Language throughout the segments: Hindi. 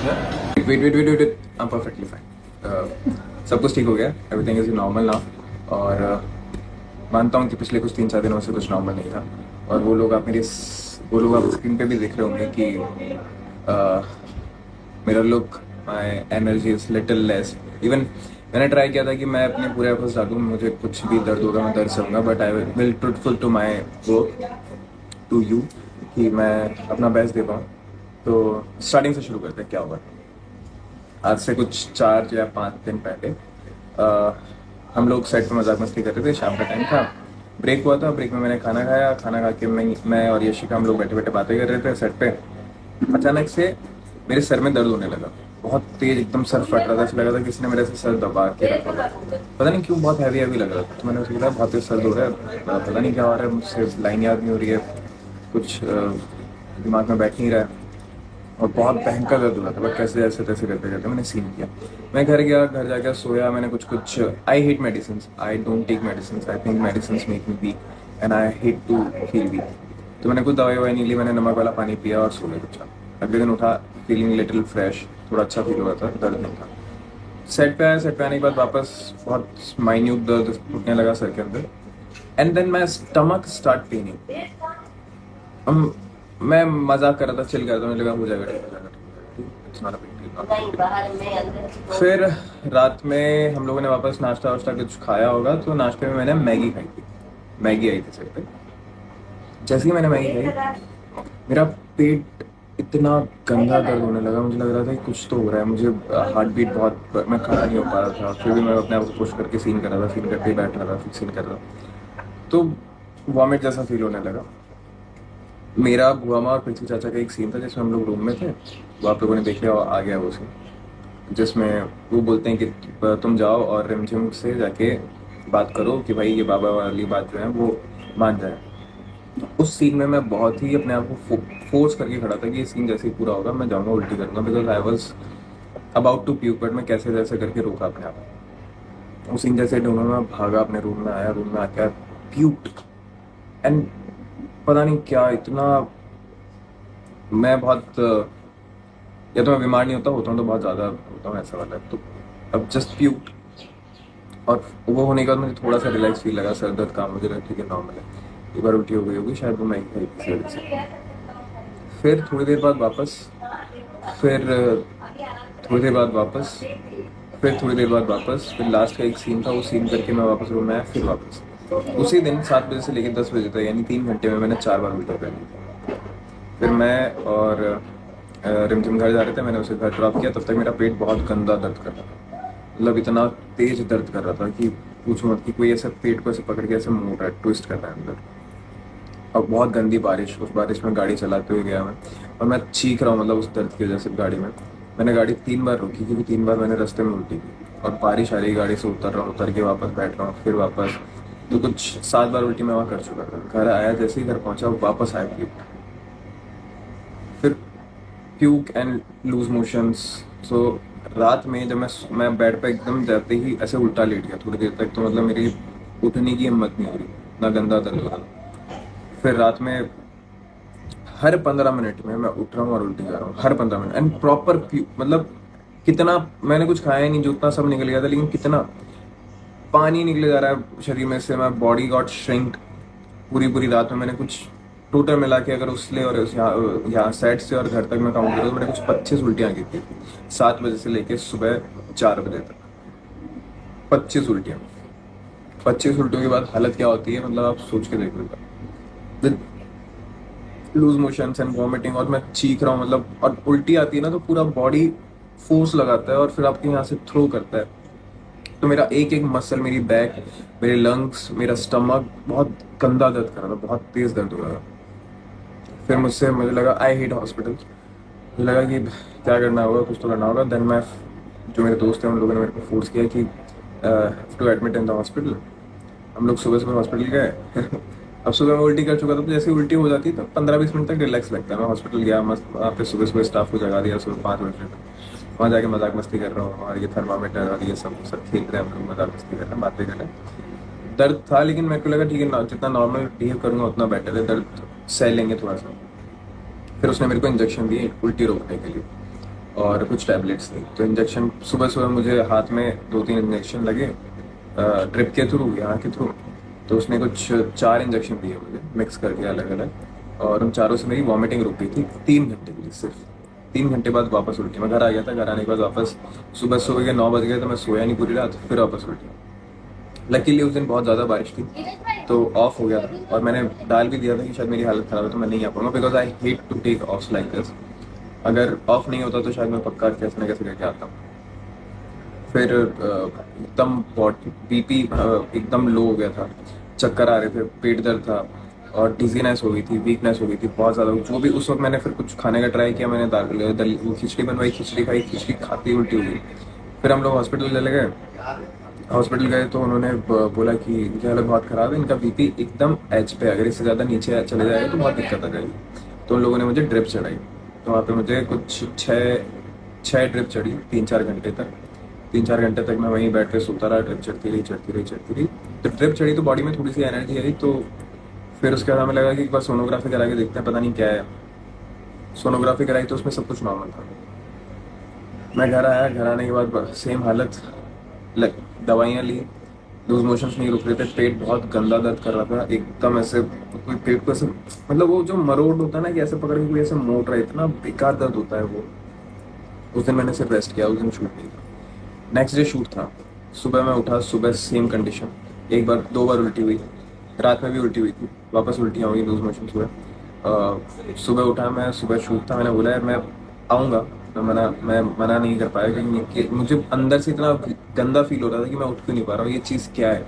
Wait wait wait wait I am perfectly fine. सब कुछ ठीक हो गया, एवरीथिंग इज नॉर्मल नाउ। और मानता हूँ कि पिछले कुछ 3-4 दिनों से कुछ नॉर्मल नहीं था। और वो लोग आप स्क्रीन पे भी देख रहे होंगे कि मेरा look, my energy is little less. Even मैंने ट्राई किया था कि मैं अपने पूरे एफर्ट्स डालूँ, मुझे कुछ भी दर्द होगा मैं दर्द सहूँगा, but I will truthful to my work, to you, कि मैं अपना बेस्ट दे पाऊँ। तो स्टार्टिंग से शुरू करते हैं क्या हुआ। आज से कुछ 4 या 5 दिन पहले हम लोग सेट पे मजाक मस्ती कर रहे थे, शाम का टाइम था, ब्रेक हुआ था। ब्रेक में मैंने खाना खाया, खाना खा के मैं और यशिका हम लोग बैठे बैठे बातें कर रहे थे सेट पे। अचानक से मेरे सर में दर्द होने लगा, बहुत तेज, एकदम सर फट रहा था, ऐसा लगा था किसी ने मेरे से सर दबा के रखा था। पता नहीं क्यों बहुत हैवी हैवी लग रहा था। तो मैंने सोचा बहुत तेज सर हो रहा है, पता नहीं क्या हो रहा है, मुझसे लाइन याद नहीं हो रही है, कुछ दिमाग में बैठ नहीं रहा है, और बहुत भयंकर दर्द हो रहा था। बट कैसे जैसे तैसे करते करते मैंने सीन किया। मैं घर गया, घर जाकर सोया। मैंने कुछ I hate medicine, I don't take medicine, I think medicine make me weak and I hate to feel weak. तो मैंने कुछ दवाई ववाई नहीं ली, मैंने नमक वाला पानी पिया और सो गया चुपचाप। अगले दिन उठा, फीलिंग लिटिल फ्रेश, थोड़ा अच्छा फील हो रहा था, दर्द नहीं था। सेट पे आया, सेट पे आने के बाद वापस बहुत माइन्यूट दर्द उठने लगा सर के अंदर, and then my stomach start paining. मैं मजाक कर रहा था, चिल कर रहा था, मुझे लगा हो जाएगा ठीक, हो जाएगा ठीक, it's not a big deal। फिर रात में हम लोगों ने वापस नाश्ता वाश्ता कुछ खाया होगा, तो नाश्ते में मैंने मैगी खाई थी। मैगी आई थी सर पे। जैसे ही मैंने मैगी खाई, मेरा पेट इतना गंदा दर्द होने लगा, मुझे लग रहा था कि कुछ तो हो रहा है। मुझे हार्ट बीट बहुत, मैं खड़ा नहीं हो पा रहा था, फिर भी मैं अपने आप को पुश करके सीन कर रहा था, सीन करके बैठ रहा था, फिर सीन कर रहा था। तो वॉमिट जैसा फील होने लगा। मेरा बुआमा और पृथ्वी चाचा का एक सीन था जिसमें हम लोग रूम में थे, वो आप लोगों ने देख लिया, आ गया वो सीन, जिसमें वो बोलते हैं कि तुम जाओ और रिमझिम से जाके बात करो कि भाई ये बाबा वाली बात जो है वो मान जाए। उस सीन में मैं बहुत ही अपने आप को फोर्स करके खड़ा था कि ये सीन जैसे ही पूरा होगा मैं जाऊँगा उल्टी करूँगा, because I was about to puke, but मैं कैसे जैसे करके रोका अपने आप को। उस सीन जैसे दोनों में भागा, अपने रूम में आया, रूम में आकर प्यूक, एंड पता नहीं क्या इतना, मैं बहुत, या तो मैं बीमार नहीं होता हूँ तो बहुत ज़्यादा होता हूँ ऐसा वाला। तो अब जस्ट प्यूक, और वो होने के बाद मुझे थोड़ा सा रिलैक्स फील लगा, सर दर्द काम, मुझे लगा ठीक है नॉर्मल है, एक बार उल्टी हो गई होगी शायद, वो मैं इसी वजह से। फिर थोड़ी देर बाद वापस, फिर थोड़ी देर बाद वापस, फिर थोड़ी देर बाद वापस, फिर लास्ट का एक सीन था, वो सीन करके मैं वापस रूम में आया, फिर वापस। उसी दिन 7 बजे से लेकर 10 बजे तक, यानी 3 घंटे में मैंने 4 बार उल्टा कर लिया। फिर मैं और रिमझिम घर जा रहे थे, मैंने उसे घर ड्रॉप किया। तब तक मेरा पेट बहुत गंदा दर्द कर रहा था, मतलब इतना तेज दर्द कर रहा था कि पूछो मत, कि कोई ऐसे पेट को ऐसे पकड़ के ऐसे मोड़ रहा है, ट्विस्ट कर रहा है अंदर। और बहुत गंदी बारिश, उस बारिश में गाड़ी चलाते हुए गया मैं, और मैं चीख रहा हूँ, मतलब उस दर्द की वजह से गाड़ी में। मैंने गाड़ी 3 बार रोकी, क्योंकि 3 बार मैंने रास्ते में उल्टी की, और बारिश आ रही, गाड़ी से उतर रहा हूँ, उतर के वापस बैठ रहा हूँ, फिर वापस। तो कुछ 7 बार उल्टी मैं वहाँ कर चुका था। घर आया, जैसे ही घर पहुँचा वापस आया प्यूक, फिर प्यूक एंड लूज मोशंस। सो रात में जब मैं बेड पे एकदम जाते ही ऐसे उल्टा लेट गया थोड़ी देर तक, तो मतलब मेरी उठने की हिम्मत नहीं हो रही, ना गंदा दर्द हो रहा। फिर रात में हर 15 मिनट में मैं उठ रहा हूँ और उल्टी कर रहा हूँ, हर 15 मिनट, एंड प्रॉपर मतलब कितना, मैंने कुछ खाया ही नहीं, जो उतना सब निकल गया था, लेकिन कितना पानी निकले जा रहा है शरीर में से, मैं बॉडी गॉट श्रिंक्ड। पूरी रात में मैंने कुछ टोटल मिला के, अगर उसले और यहाँ सेट से और घर तक मैं काउंट करूँ तो मैंने कुछ 25 उल्टियाँ की थी, 7 बजे से लेके सुबह 4 बजे तक। 25 उल्टियाँ। 25 उल्टियों के बाद हालत क्या होती है, मतलब आप सोच के देख लो, लूज मोशंस एंड वॉमिटिंग, और मैं चीख रहा हूँ, मतलब, और उल्टी आती है ना तो पूरा बॉडी फोर्स लगाता है और फिर आपके यहाँ से थ्रो करता है। तो मेरा एक एक मसल, मेरी बैक, मेरे लंग्स, मेरा स्टमक बहुत गंदा दर्द कर रहा था, बहुत तेज दर्द हो रहा था। फिर मुझे लगा आई हेट हॉस्पिटल, मुझे लगा कि क्या करना होगा, कुछ तो करना होगा। देन मैं, जो मेरे दोस्त हैं उन लोगों ने मेरे को फोर्स किया कि to admit in the hospital. हम लोग सुबह हॉस्पिटल गए। अब सुबह मैं उल्टी कर चुका था, तो जैसे उल्टी हो जाती तो 15-20 मिनट तक रिलैक्स लगता है। मैं हॉस्पिटल गया, मस्त वहाँ पे सुबह स्टाफ को जगा दिया, सुबह 5 बजे तक वहाँ जाके मजाक मस्ती कर रहा हूँ, और ये थर्मामीटर और ये सब खेल रहे हैं हम लोग, मजाक मस्ती कर रहे हैं, बातें कर रहे हैं। दर्द था, लेकिन मेरे को लगा ठीक है, जितना नॉर्मल बिहेव करूँगा उतना बेटर है, दर्द सह लेंगे थोड़ा सा। फिर उसने मेरे को इंजेक्शन दिए उल्टी रोकने के लिए। और कुछ टैबलेट्स थी। तो इंजेक्शन सुबह सुबह मुझे हाथ में 2-3 इंजेक्शन लगे ड्रिप के थ्रू, यहाँ के थ्रू। तो उसने कुछ 4 इंजेक्शन दिए मुझे मिक्स करके अलग अलग, और उन चारों से मेरी वॉमिटिंग रुक गई थी 3 घंटे के लिए सिर्फ। 3 घंटे बाद वापस उल्टी। मैं घर आ गया था, घर आने के बाद वापस सुबह सुबह के 9 बज गए, तो मैं सोया नहीं पूरी रात, फिर वापस उल्टी। लकीली उस दिन बहुत ज़्यादा बारिश थी तो ऑफ हो गया था, और मैंने डाल भी दिया था कि शायद मेरी हालत ख़राब है तो मैं नहीं आ पाऊंगा, because I hate to take off like this. अगर ऑफ नहीं होता तो शायद मैं पक्का कैसे ना कैसे करके आता। फिर एकदम बीपी एकदम लो हो गया था, चक्कर आ रहे थे, पेट दर्द था, और डिजीनेस हो गई थी, वीकनेस हो गई थी बहुत ज़्यादा। जो भी उस वक्त मैंने फिर कुछ खाने का ट्राई किया, मैंने वो खिचड़ी बनवाई, खिचड़ी खाई, खिचड़ी खाती उल्टी हुई। फिर हम लोग हॉस्पिटल चले गए। हॉस्पिटल गए तो उन्होंने बोला कि इनकी हालत बहुत ख़राब है, इनका बीपी एकदम एच पे, अगर इससे ज़्यादा नीचे चले जाएगा तो बहुत दिक्कत आ जाएगी। तो उन लोगों ने मुझे ड्रिप चढ़ाई। तो वहाँ पे मुझे कुछ छः ड्रिप चढ़ी 3-4 घंटे तक। 3-4 घंटे तक मैं वहीं बैठ के सोता रहा, ड्रिप चढ़ती रही चढ़ती रही चढ़ती रही। तो ड्रिप चढ़ी तो बॉडी में थोड़ी सी एनर्जी आई, तो फिर उसके बाद हमें लगा कि एक बार सोनोग्राफी करा के देखते हैं, पता नहीं क्या है। सोनोग्राफी कराई तो उसमें सब कुछ नॉर्मल था। मैं घर आया, घर आने के बाद सेम हालत, दवाइयाँ ली, लूज मोशंस नहीं रुक रहे थे, पेट बहुत गंदा दर्द कर रहा था एकदम, ऐसे कोई पेट को ऐसे, मतलब वो जो मरोड़ होता है ना कि ऐसे पकड़ के कोई ऐसे मोड़ रहा है, इतना बेकार दर्द होता है वो। उस दिन मैंने सिर्फ रेस्ट किया, उस दिन शूट नहीं था। नेक्स्ट डे शूट था। सुबह मैं उठा, सुबह सेम कंडीशन, एक बार 2 बार उल्टी हुई, रात में भी उल्टी हुई थी, वापस उल्टियाँ हुई, लूज मोशन हुए। सुबह उठा मैं, सुबह शूट था, मैंने बोला यार मैं आऊँगा, मैं मना नहीं कर पाया क्योंकि मुझे अंदर से इतना गंदा फील हो रहा था कि मैं उठ क्यों नहीं पा रहा हूँ, ये चीज़ क्या है।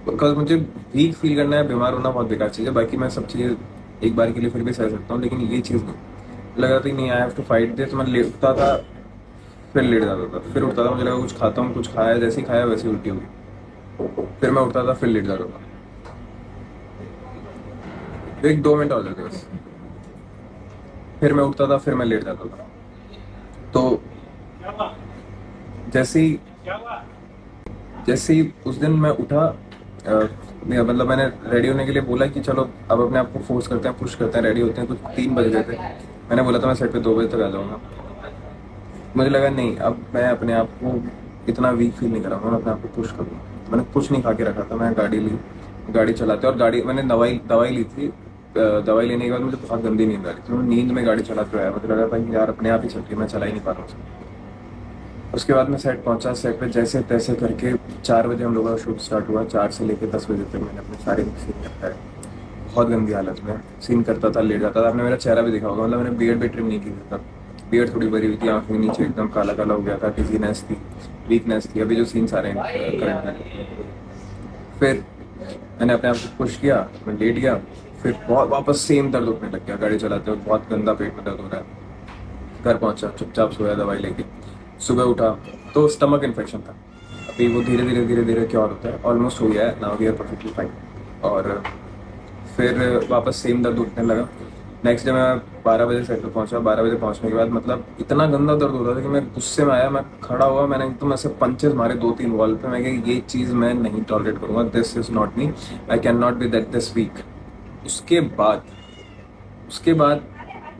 बिकॉज मुझे वीक फील करना है, बीमार होना बहुत बेकार चीज़ है, बाकी मैं सब चीज़ें एक बार के लिए फिर भी सह सकता हूँ, लेकिन ये चीज़ नहीं। लगा था कि नहीं, I have to fight this. मैं लेटता था, फिर लेट जाता था, फिर उठता था, मुझे लगा कुछ खाता हूँ, कुछ खाया, जैसे ही खाया वैसे ही उल्टी हुई। फिर मैं उठता था, फिर लेट जाता था। 1-2 मिनट और जाते बस, फिर मैं उठता था, फिर मैं लेट जाता था। तो जैसे ही जैसे ही उस दिन मैं उठा, मतलब मैंने रेडी होने के लिए बोला कि चलो अब अपने आप को फोर्स करते हैं, पुश करते हैं, रेडी होते हैं। कुछ 3 बज गए थे, मैंने बोला था मैं सेट पे 2 बजे तक आ जाऊँगा। मुझे लगा नहीं, अब मैं अपने आप को इतना वीक फील नहीं कराऊंगा, मैं अपने आप को पुश करूँगा। मैंने कुछ नहीं खा के रखा था, मैं गाड़ी ली, गाड़ी चलाते, और गाड़ी मैंने दवाई ली थी। दवाई लेने के बाद मुझे बहुत गंदी नींद आ रही थी, मैं नींद में गाड़ी चलाते आया। मुझे लगा था कि यार अपने आप ही चल रही है, मैं चला ही नहीं पा रहा हूँ। उसके बाद मैं सेट पहुंचा, सेट पे जैसे तैसे करके 4 बजे हम लोगों का शूट स्टार्ट हुआ। 4 से लेकर 10 बजे तक मैंने अपने सारे सीन करता है, बहुत गंदी हालत में सीन करता था, लेट जाता था। आपने मेरा चेहरा भी देखा होगा, मतलब मैंने बियर्ड भी ट्रिम नहीं की थी तब, बियर्ड थोड़ी बड़ी हुई थी, आँख के नीचे एकदम काला काला हो गया था, डिजीनेस थी, वीकनेस थी। अभी जो सीन सारे हैं करंट में। फिर मैंने अपने आप को पुश किया, मैं लेट गया, फिर बहुत वापस सेम दर्द उठने लग गया। गाड़ी चलाते वक्त बहुत गंदा पेट में दर्द हो रहा है। घर पहुंचा, चुपचाप सोया दवाई लेके। सुबह उठा तो स्टमक इन्फेक्शन था। अभी वो धीरे धीरे क्योर होता है, ऑलमोस्ट हो गया है, now we are perfectly fine. और फिर वापस सेम दर्द उठने लगा। नेक्स्ट डे मैं 12 बजे सेट पे पहुंचा। 12 बजे पहुंचने के बाद मतलब इतना गंदा दर्द हो रहा था कि मैं गुस्से में आया, मैं खड़ा हुआ, मैंने एकदम ऐसे पंचेस मारे 2-3 वॉल पे। मैं कहा ये चीज़ मैं नहीं टॉलरेट करूँगा, this is not me, I can not be that this weak. उसके बाद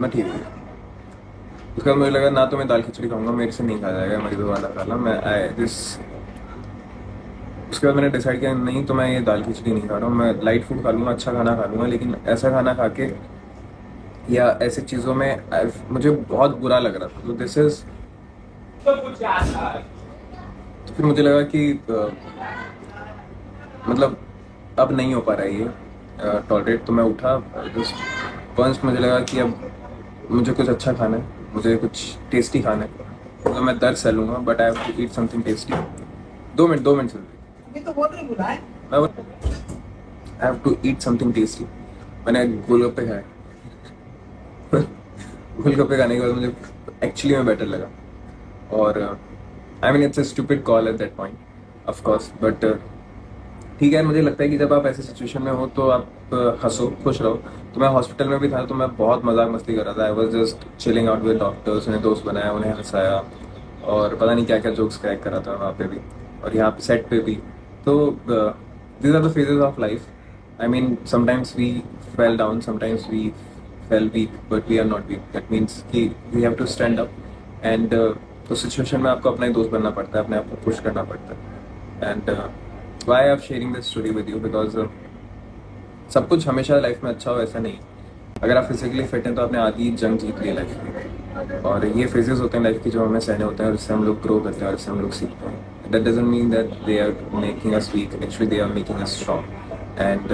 मैं ठीक हो गया। उसके बाद मुझे लगा ना तो मैं दाल खिचड़ी खाऊंगा, मेरे से नहीं खाया जाएगा मरीजों वाला खाना, मैं आए दिस। उसके बाद मैंने डिसाइड किया नहीं तो मैं ये दाल खिचड़ी नहीं खा रहा हूँ, मैं लाइट फूड खा लूँगा, अच्छा खाना खा लूँगा, लेकिन ऐसा खाना खा के या ऐसे चीज़ों में मुझे बहुत बुरा लग रहा था। तो दिस इज, तो फिर मुझे लगा कि मतलब अब नहीं हो पा रहा है ये टॉलरेट। तो मैं उठा, वंस मुझे लगा कि अब मुझे कुछ अच्छा खाना है, मुझे कुछ टेस्टी खाना है, तो मैं दर्द सह लूँगा, but I have to eat something tasty. 2 minute ये तो बहुत नहीं बुलाए। I have to eat something tasty. मैंने गोलगप्पे खाए। गोलगप्पे खाने के बाद मुझे एक्चुअली में बेटर लगा। और I mean it's a stupid call at that point of course, but ठीक है। मुझे लगता है कि जब आप ऐसे सिचुएशन में हो तो आप हंसो, खुश रहो। तो मैं हॉस्पिटल में भी था, तो मैं बहुत मजाक मस्ती कर रहा था। I was just chilling out with doctors, उन्हें दोस्त बनाया, उन्हें हंसाया, और पता नहीं क्या क्या जोक्स क्रैक कर रहा था वहाँ पे भी और यहाँ पे सेट पे भी। तो these are the phases of life. I mean, sometimes we fell down, sometimes we fell weak, but we are not weak. That means कि we have to stand up and उस सिचुएशन में आपको अपना ही दोस्त बनना पड़ता है, अपने आप को पुश करना पड़ता है. And why I am sharing this story with you because सब कुछ हमेशा लाइफ में अच्छा हो ऐसा नहीं. अगर आप फिजिकली फिट हैं तो आपने आधी जंग जीत ली लाइफ की. और ये फेजेस होते हैं लाइफ की जो हमें सहने होते हैं और इससे हम लोग ग्रो करते हैं और इससे हम लोग सीखते हैं. That doesn't mean that they are making us weak, actually they are making us strong. And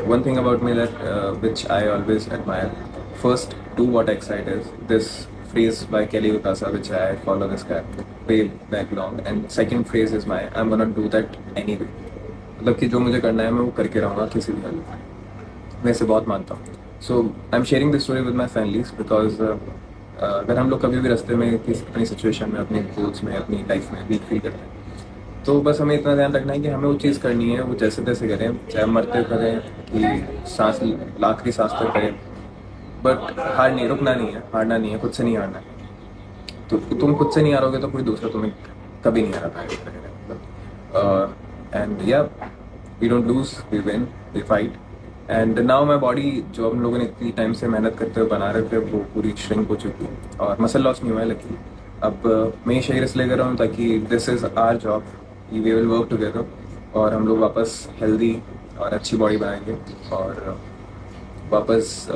one thing about me that which I always admire, first do what excites is this phrase by Kelly Ukasa which I follow this guy way back long, and second phrase is my I'm gonna do that anyway. मतलब कि जो मुझे करना है मैं वो करके रहूँगा किसी भी हाल में. मैं इसे बहुत मानता हूँ. So I am sharing this story with my families because अगर हम लोग कभी भी रास्ते में किसी अपनी सिचुएशन में, अपने गोल्स में, अपनी लाइफ में वीक फील करते हैं तो बस हमें इतना ध्यान रखना है कि हमें वो चीज़ करनी है, वो जैसे तैसे करें, चाहे मरते करें कि सांस आखिरी सांस तक करें, बट हार नहीं, रुकना नहीं है, हारना नहीं है, खुद से नहीं हारना है. तो तुम खुद से नहीं हारोगे तो कोई दूसरा तुम्हें कभी नहीं हरा पाएगा. एंड या we don't lose, we win, we fight. And now my body जो हम लोगों ने इतनी टाइम से मेहनत करते हुए बना रहे थे वो पूरी श्रिंक हो चुकी है और मसल लॉस नहीं हुआ है. लेकिन अब मैं ये शरीर इसलिए कर रहा हूँ ताकि this is our job, we will work together और हम लोग वापस हेल्दी और अच्छी बॉडी बनाएंगे और वापस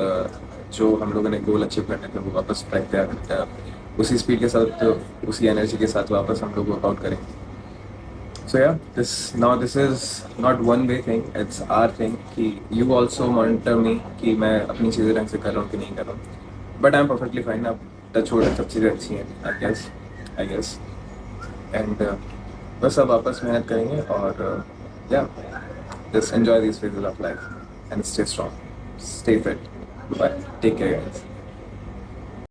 जो हम लोगों ने गोल अचीव करने थे वो वापस ट्रैक पे आ करते हैं उसी स्पीड के साथ, उसी एनर्जी के साथ वापस हम लोग वर्कआउट करेंगे. So yeah, this is not one way thing, it's our thing कि you also monitor me कि मैं अपनी चीज़ें ढंग से कर रहा हूँ कि नहीं कर रहा हूँ. But I'm perfectly fine. अब टच हो रहा है, सब चीज़ें अच्छी हैं I guess. And बस अब वापस मेहनत करेंगे और yeah, just enjoy these phases of life and stay strong, stay fit. Bye. Take care guys.